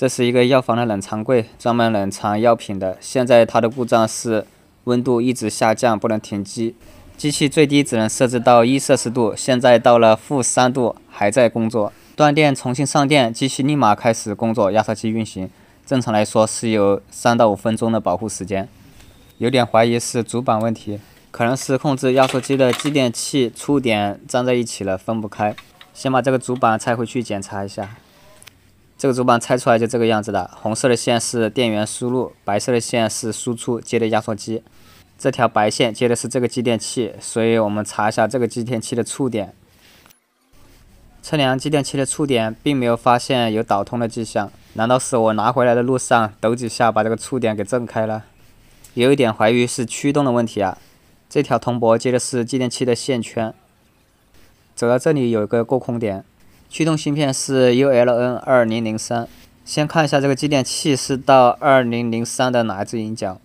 这是一个药房的冷藏柜，专门冷藏药品的。现在它的故障是温度一直下降，不能停机。机器最低只能设置到1摄氏度，现在到了-3度，还在工作。断电重新上电，机器立马开始工作，压缩机运行。正常来说是有3到5分钟的保护时间。有点怀疑是主板问题，可能是控制压缩机的继电器触点粘在一起了，分不开。先把这个主板拆回去检查一下。这个主板拆出来就这个样子的，红色的线是电源输入，白色的线是输出接的压缩机。这条白线接的是这个继电器，所以我们查一下这个继电器的触点。测量继电器的触点，并没有发现有导通的迹象，难道是我拿回来的路上抖几下把这个触点给震开了？有一点怀疑是驱动的问题啊。这条铜箔接的是继电器的线圈，走到这里有一个过空点。驱动芯片是 ULN2003， 先看一下这个继电器是到2003的哪一只引脚。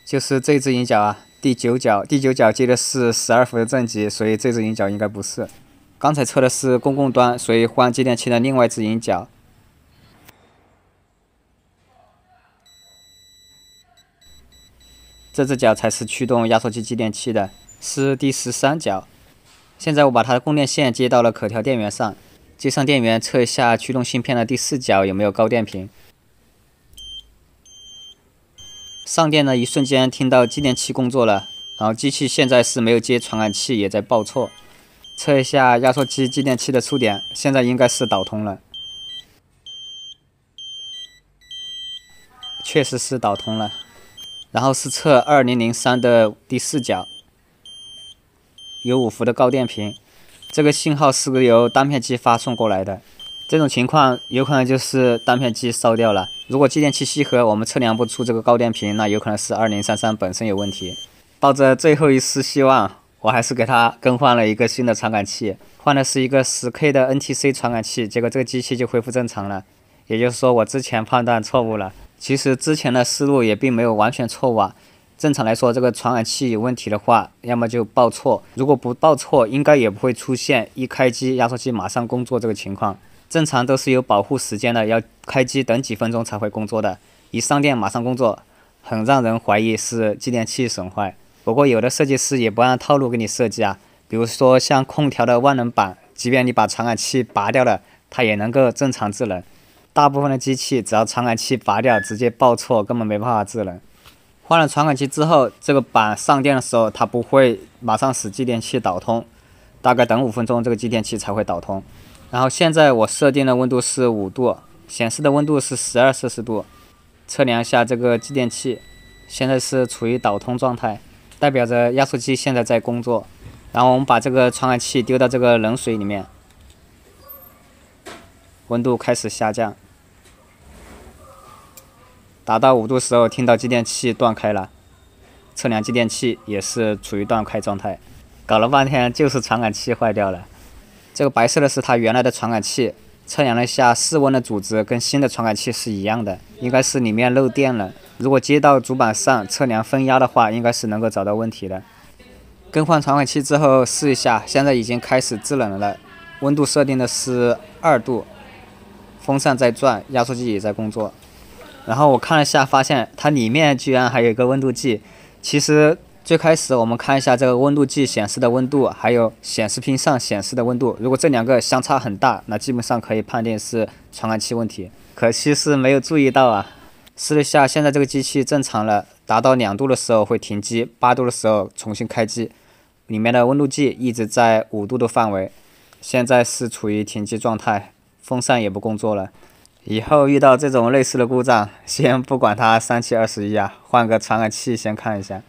就是这只引脚啊，第9脚，第9脚接的是12伏的正极，所以这只引脚应该不是。刚才测的是公共端，所以换继电器的另外一只引脚。这只脚才是驱动压缩机继电器的，是第13脚。现在我把它的供电线接到了可调电源上，接上电源测一下驱动芯片的第4脚有没有高电平。上电的一瞬间听到继电器工作了，然后机器现在是没有接传感器，也在报错。测一下压缩机继电器的触点，现在应该是导通了。确实是导通了。然后是测2003的第4脚，有5伏的高电平，这个信号是由单片机发送过来的。这种情况有可能就是单片机烧掉了。如果继电器吸合，我们测量不出这个高电平，那有可能是2033本身有问题。抱着最后一丝希望，我还是给它更换了一个新的传感器，换的是一个10K 的 NTC 传感器，结果这个机器就恢复正常了。也就是说我之前判断错误了。其实之前的思路也并没有完全错误啊。正常来说，这个传感器有问题的话，要么就报错，如果不报错，应该也不会出现一开机压缩机马上工作这个情况。正常都是有保护时间的，要开机等几分钟才会工作的。一上电马上工作，很让人怀疑是继电器损坏。不过有的设计师也不按套路给你设计啊，比如说像空调的万能板，即便你把传感器拔掉了，它也能够正常制冷。大部分的机器只要传感器拔掉，直接报错，根本没办法制冷。换了传感器之后，这个板上电的时候，它不会马上使继电器导通，大概等5分钟，这个继电器才会导通。然后现在我设定的温度是5度，显示的温度是12摄氏度。测量一下这个继电器，现在是处于导通状态，代表着压缩机现在在工作。然后我们把这个传感器丢到这个冷水里面，温度开始下降。达到5度时候，听到继电器断开了，测量继电器也是处于断开状态。搞了半天就是传感器坏掉了。这个白色的是它原来的传感器，测量了一下室温的阻值跟新的传感器是一样的，应该是里面漏电了。如果接到主板上测量分压的话，应该是能够找到问题的。更换传感器之后试一下，现在已经开始制冷了，温度设定的是2度，风扇在转，压缩机也在工作。然后我看了一下，发现它里面居然还有一个温度计。其实最开始我们看一下这个温度计显示的温度，还有显示屏上显示的温度，如果这2个相差很大，那基本上可以判定是传感器问题。可惜是没有注意到啊。试了一下，现在这个机器正常了，达到2度的时候会停机，8度的时候重新开机。里面的温度计一直在5度的范围，现在是处于停机状态，风扇也不工作了。以后遇到这种类似的故障，先不管它3七21啊，换个传感器先看一下。